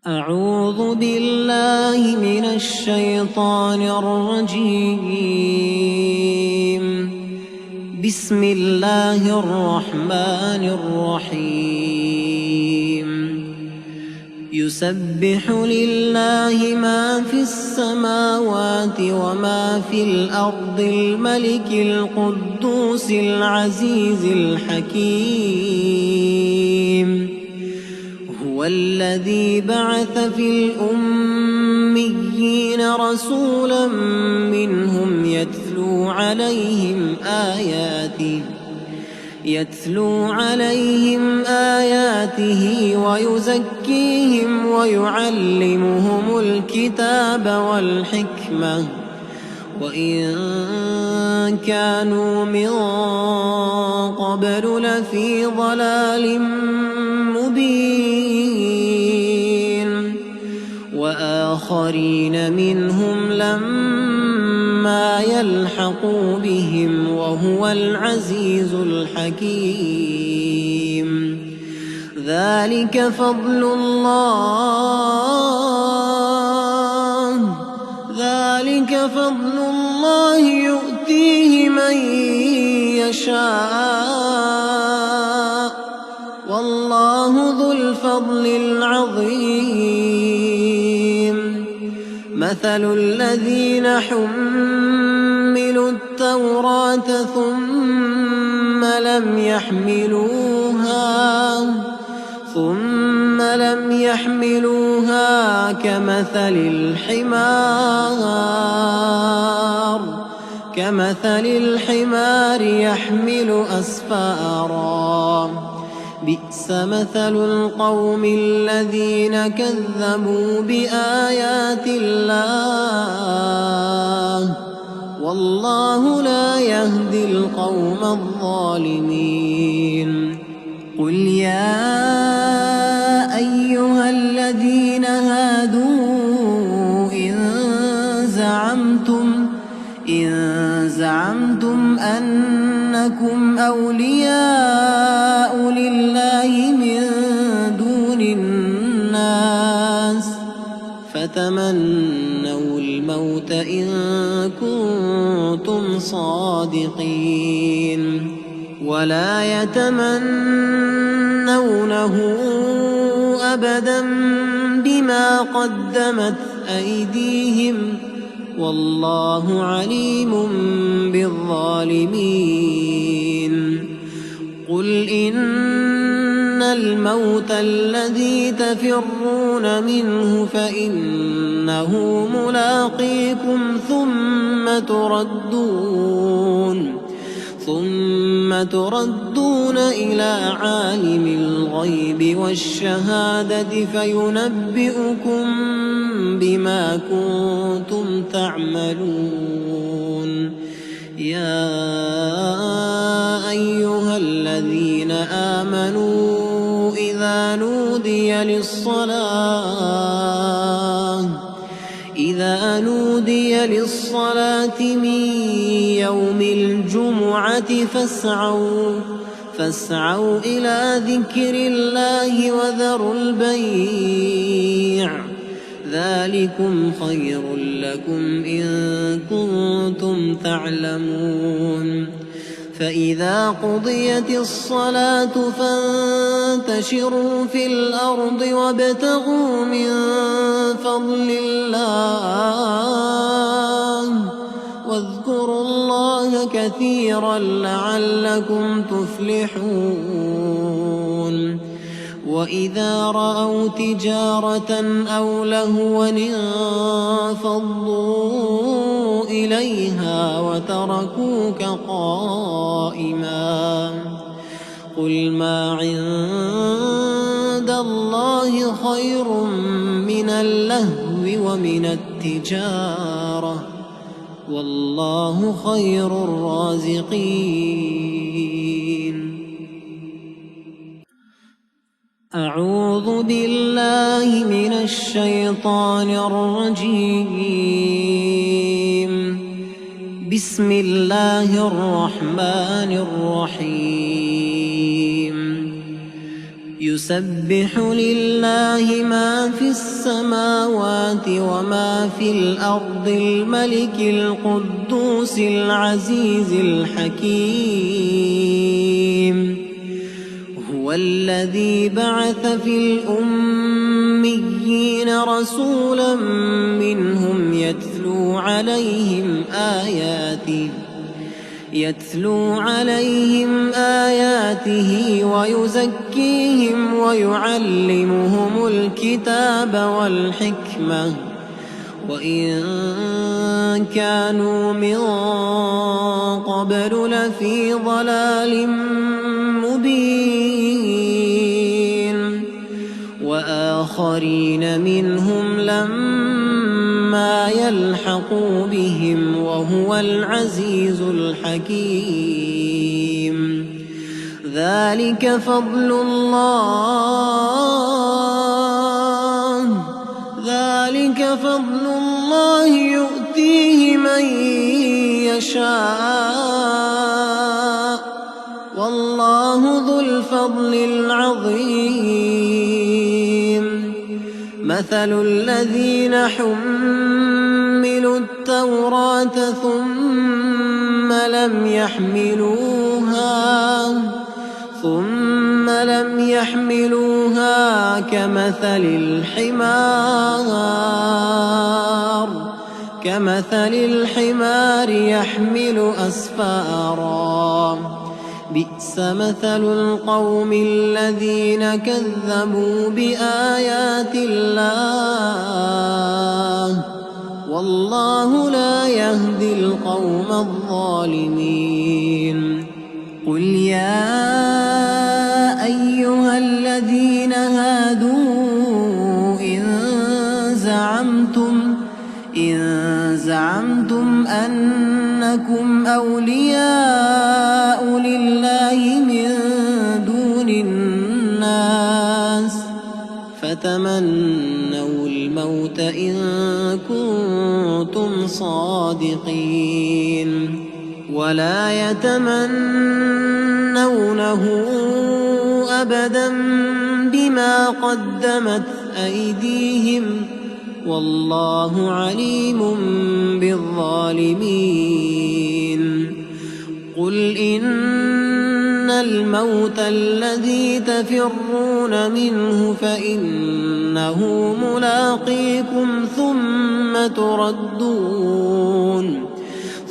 أعوذ بالله من الشيطان الرجيم. بسم الله الرحمن الرحيم. يسبح لله ما في السماوات وما في الأرض الملك القدوس العزيز الحكيم. هو الذي بعث في الأميين رسولا منهم يتلو عليهم آياته ويزكيهم ويعلمهم الكتاب والحكمة وإن كانوا من قبل لفي ضلال مبين. وآخرين منهم لما يلحقوا بهم وهو العزيز الحكيم. ذلك فضل الله يؤتيه من يشاء والله ذو الفضل العظيم. مثل الذين حملوا التوراة ثم لم يحملوها كمثل الحمار يحمل أسفارا. بئس مثل القوم الذين كذبوا بآيات الله والله لا يهدي القوم الظالمين. قل يا أيها الذين هادوا إن زعمتم أنكم أولياء لله من دون الناس فتمنوا الموت إن كنتم صادقين ولا يتمنونه أبدا بما قدمت أيديهم والله عليم بالظالمين. قل إن الموت الذي تفرون منه فإنه ملاقيكم ثم تردون إلى عالم الغيب والشهادة فينبئكم بما كنتم تعملون. يا أيها الذين آمنوا إذا نودي للصلاة من يوم الجمعة فاسعوا إلى ذكر الله وذروا البيع ذلكم خير لكم إن كنتم تعلمون. فإذا قضيت الصلاة فانتشروا في الأرض وابتغوا من فضل الله واذكروا الله كثيرا لعلكم تفلحون. وإذا رأوا تجارة أو لهوا انفضوا إليها وتركوك قائما. قل ما عند الله خير من اللهو ومن التجارة والله خير الرازقين. أعوذ بالله من الشيطان الرجيم. بسم الله الرحمن الرحيم. يسبح لله ما في السماوات وما في الأرض الملك القدوس العزيز الحكيم. هو الذي بعث في الأميين رسولا منهم يتلو عليهم آياته ويزكيهم ويعلمهم الكتاب والحكمة وإن كانوا من قبل لفي ضلال مبين. وآخرين منهم لما يلحقوا بهم وهو العزيز الحكيم. ذلك فضل الله يؤتيه من يشاء والله ذو الفضل العظيم. مثل الذين حملوا التوراة ثم لم يحملوها كمثل الحمار يحمل أسفارا. بئس مثل القوم الذين كذبوا بآيات الله والله لا يهدي القوم الظالمين. قل يا أيها الذين هادوا إن زعمتم أنكم أولياء لله من دون الناس فتمنوا الموت إن كنتم صادقين ولا يتمنونه أبدا بما قدمت أيديهم والله عليم بالظالمين. قل إن الموت الذي تفرون منه فإنه ملاقيكم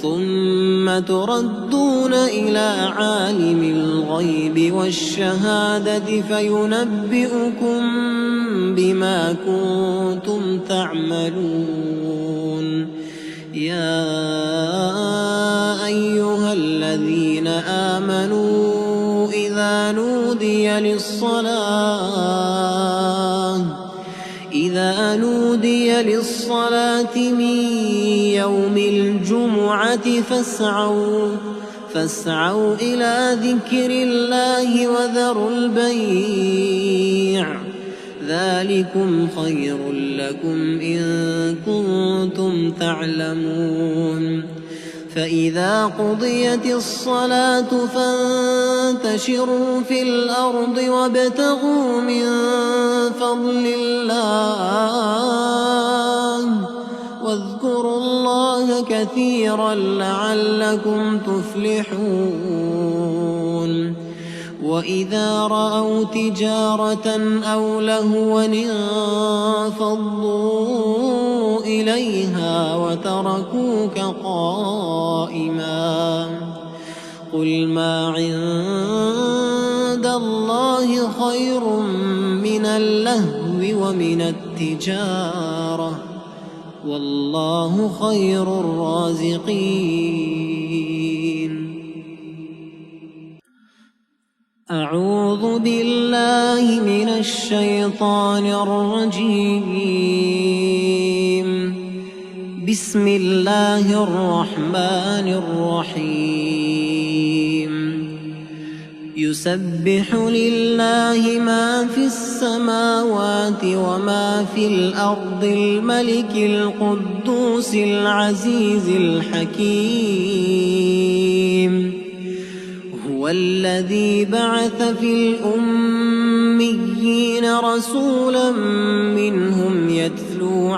ثم تردون إلى عالم الغيب والشهادة فينبئكم بما كنتم تعملون. يا أيها الذين آمنوا إذا نودي للصلاة من يوم الجمعة فاسعوا إلى ذكر الله وذروا البيع ذلكم خير لكم إن كنتم تعلمون. فإذا قضيت الصلاة فانتشروا في الأرض وابتغوا من فضل الله واذكروا الله كثيرا لعلكم تفلحون. وإذا رأوا تجارة أو لهوا انفضوا إليها وتركوك قائما. قل ما عند الله خير من اللهو ومن التجارة والله خير الرازقين. أعوذ بالله من الشيطان الرجيم. بسم الله الرحمن الرحيم. يسبح لله ما في السماوات وما في الأرض الملك القدوس العزيز الحكيم. هو الذي بعث في الأميين رسولا منهم يتلو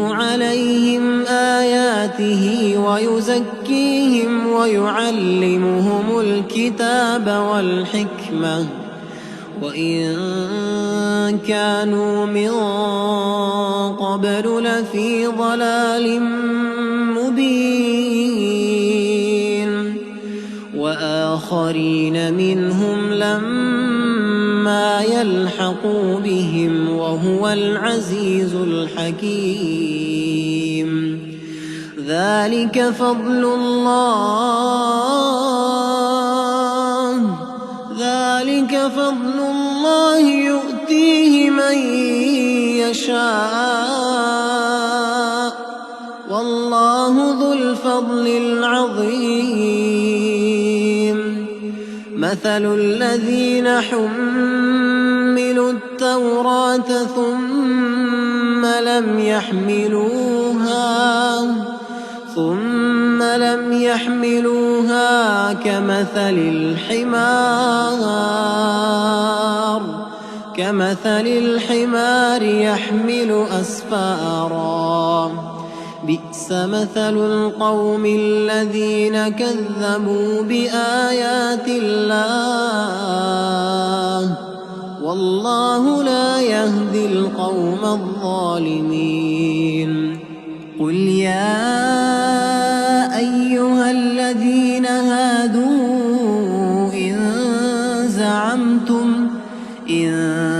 عليهم آياته ويزكيهم ويعلمهم الكتاب والحكمة وإن كانوا من قبل لفي ضلال مبين وآخرين منهم لما يلحقوا بهم وهو العزيز الحكيم ذلك فضل الله يؤتيه من يشاء والله ذو الفضل العظيم مثل الذين حملوا التوراة ثم لم يحملوها كمثل الحمار يحمل أسفارا بئس مثل القوم الذين كذبوا بآيات الله والله لا يهدي القوم الظالمين قل يا أيها الذين هادوا إن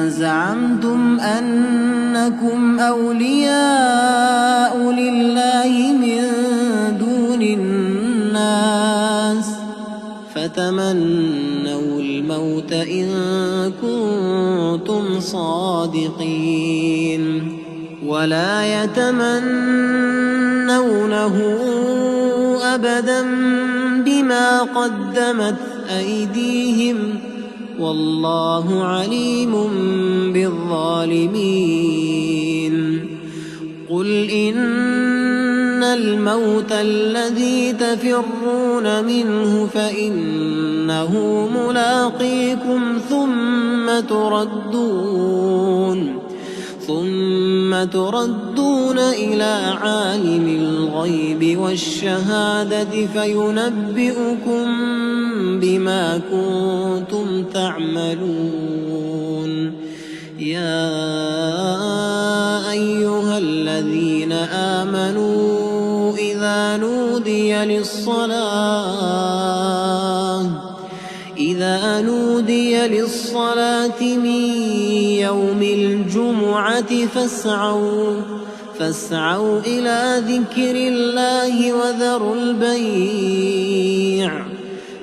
زعمتم أنكم أولياء لله من دون الناس فتمنوا الموت إن كنتم صادقين ولا يتمنونه أبدا بما قدمت أيديهم والله عليم بالظالمين قل إن الموت الذي تفرون منه فإنه ملاقيكم ثم تردون إلى عالم الغيب والشهادة فينبئكم بما كنتم تعملون يا أيها الذين آمنوا إذا نودي للصلاة من يوم الجمعة فاسعوا إلى ذكر الله وذروا البيع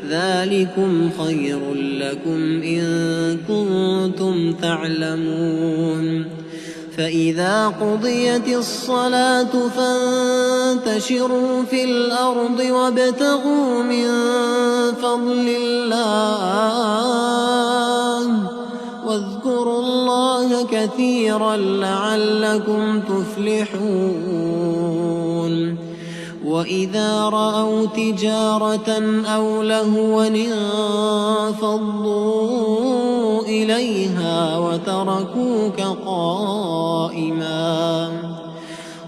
ذلكم خير لكم إن كنتم تعلمون فإذا قضيت الصلاة فانتشروا في الأرض وابتغوا من فضل الله واذكروا الله كثيرا لعلكم تفلحون وإذا رأوا تجارة أو لهوا انفضوا إليها وتركوك قائما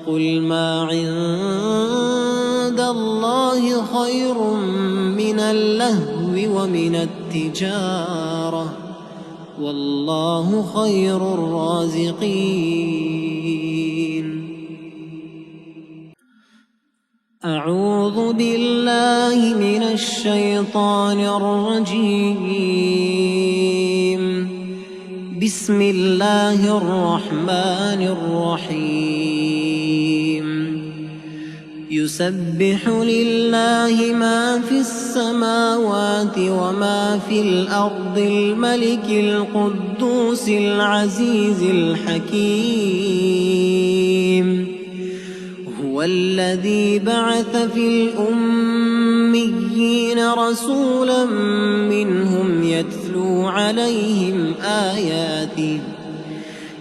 قل ما عند الله خير من اللهو ومن التجارة والله خير الرازقين أعوذ بالله من الشيطان الرجيم بسم الله الرحمن الرحيم يسبح لله ما في السماوات وما في الأرض الملك القدوس العزيز الحكيم هو الذي بعث في الأميين رسولا منهم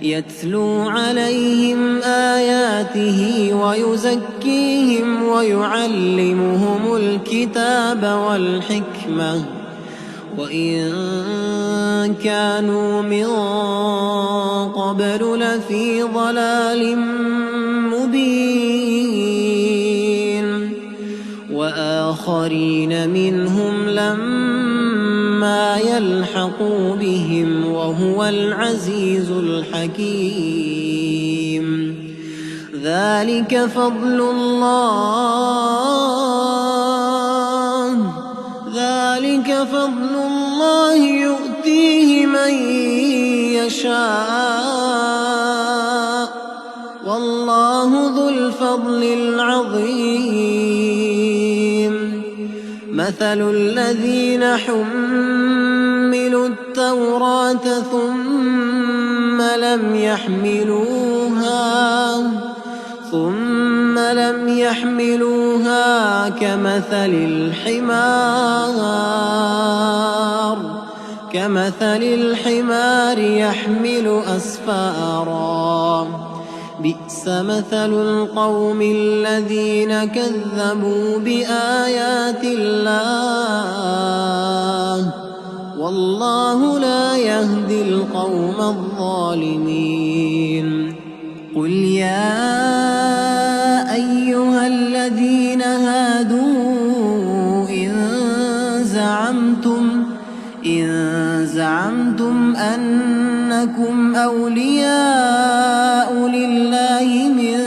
يتلو عليهم آياته ويزكيهم ويعلمهم الكتاب والحكمة وإن كانوا من قبل لفي ضلال مبين وآخرين منهم لما يلحقوا بهم وهو العزيز الحكيم ذلك فضل الله يؤتيه من يشاء والله ذو الفضل العظيم مثل الذين حملوا التوراة ثم لم يحملوها كمثل الحمار يحمل أسفارا بئس مثل القوم الذين كذبوا بآيات الله والله لا يهدي القوم الظالمين قل يا أيها الذين هادوا إن زعمتم أنكم أولياء لله من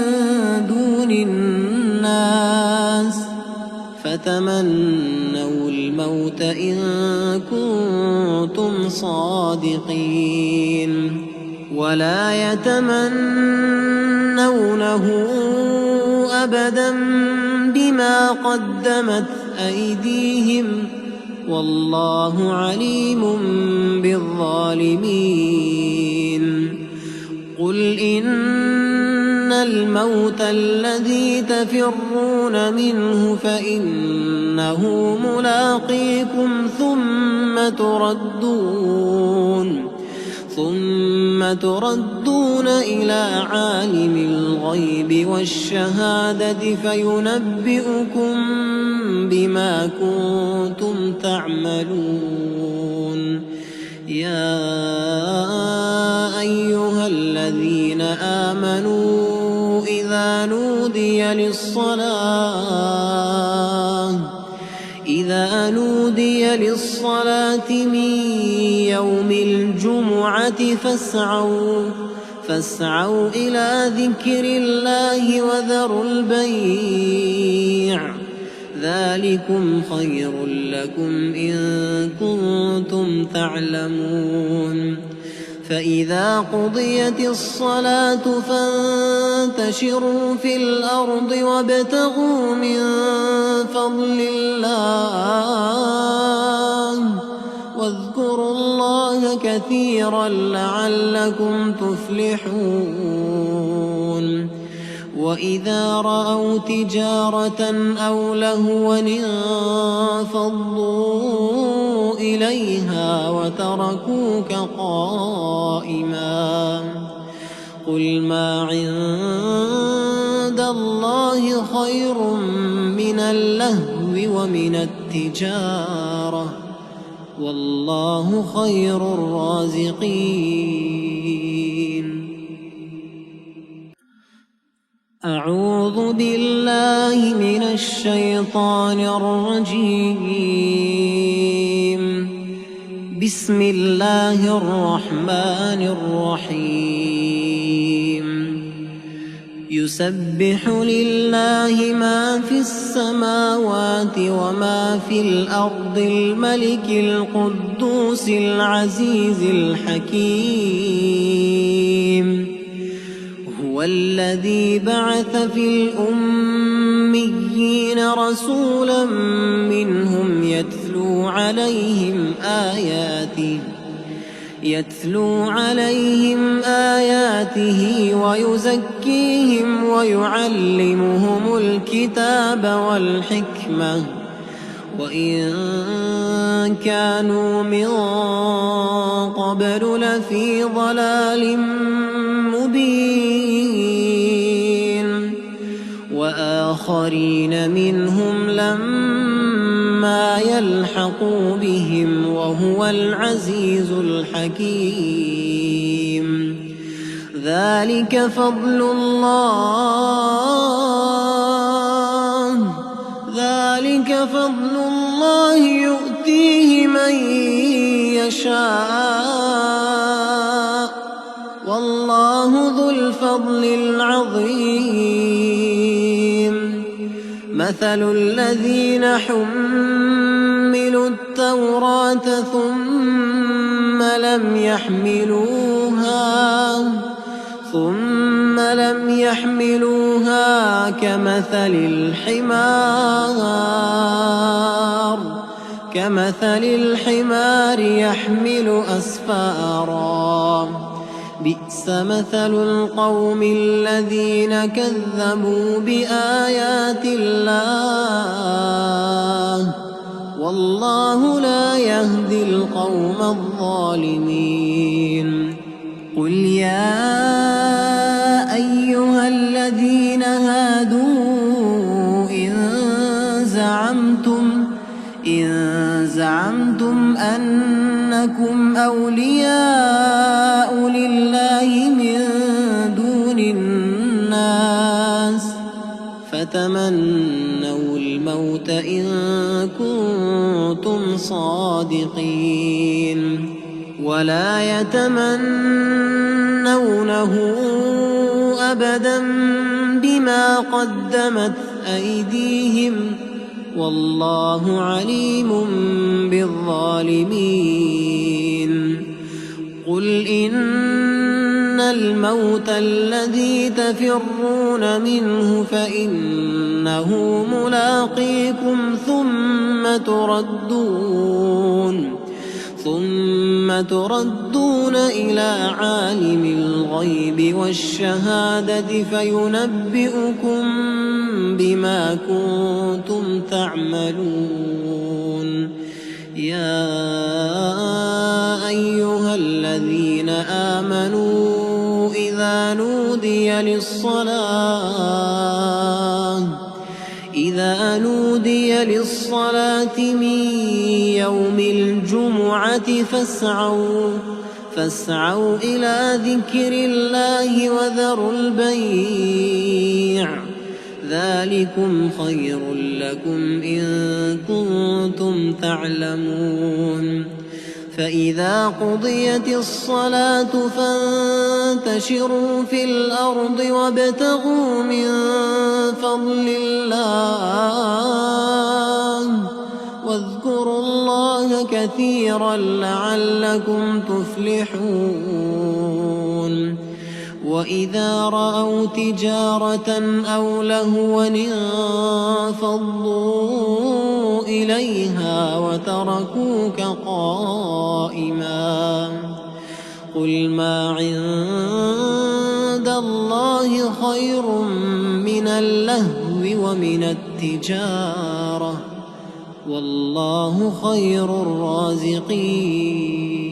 دون الناس فتمنوا الموت إن كنتم صادقين ولا يتمنونه أبدا بما قدمت أيديهم والله عليم بالظالمين قل إن الموت الذي تفرون منه فإنه ملاقيكم ثم تردون إلى عالم الغيب والشهادة فينبئكم بما كنتم تعملون يا أيها الذين آمنوا إذا نودي للصلاة من يوم الجمعة فاسعوا إلى ذكر الله وذروا البيع ذلكم خير لكم إن كنتم تعلمون فإذا قضيت الصلاة فانتشروا في الأرض وابتغوا من فضل الله واذكروا الله كثيرا لعلكم تفلحون وإذا رأوا تجارة أو لهوا انفضوا إليها وتركوك قائما قل ما عند الله خير من اللهو ومن التجارة والله خير الرازقين أعوذ بالله من الشيطان الرجيم بسم الله الرحمن الرحيم يسبح لله ما في السماوات وما في الأرض الملك القدوس العزيز الحكيم هو الذي بعث في الأميين رسولا منهم يتلو عليهم آياته ويزكيهم ويعلمهم الكتاب والحكمة وإن كانوا من قبل لفي ضلال مبين وآخرين منهم لما يلحقوا بهم وهو العزيز الحكيم ذلك فضل الله يؤتيه من يشاء والله ذو الفضل العظيم مثل الذين حملوا التوراة ثم لم يحملوها كمثل الحمار يحمل أسفارا بئس مثل القوم الذين كذبوا بآيات الله والله لا يهدي القوم الظالمين قل يا أيها الذين هادوا إن زعمتم أنكم أولياء لله من دون الناس فتمنوا الموت إن كنتم صادقين ولا يتمنونه أبدا بما قدمت أيديهم والله عليم بالظالمين قل إن الموت الذي تفرون منه فإنه ملاقيكم ثم تردون إلى عالم الغيب والشهادة فينبئكم بما كنتم تعملون يا أيها الذين آمنوا إذا نودي للصلاة من يوم الجمعة فاسعوا إلى ذكر الله وذروا البيع ذلكم خير لكم إن كنتم تعلمون فإذا قضيت الصلاة فانتشروا في الأرض وابتغوا من فضل الله واذكروا الله كثيرا لعلكم تفلحون وإذا رأوا تجارة أو لهوا انفضوا إليها وتركوك قائما قل ما عند الله خير من اللهو ومن التجارة والله خير الرازقين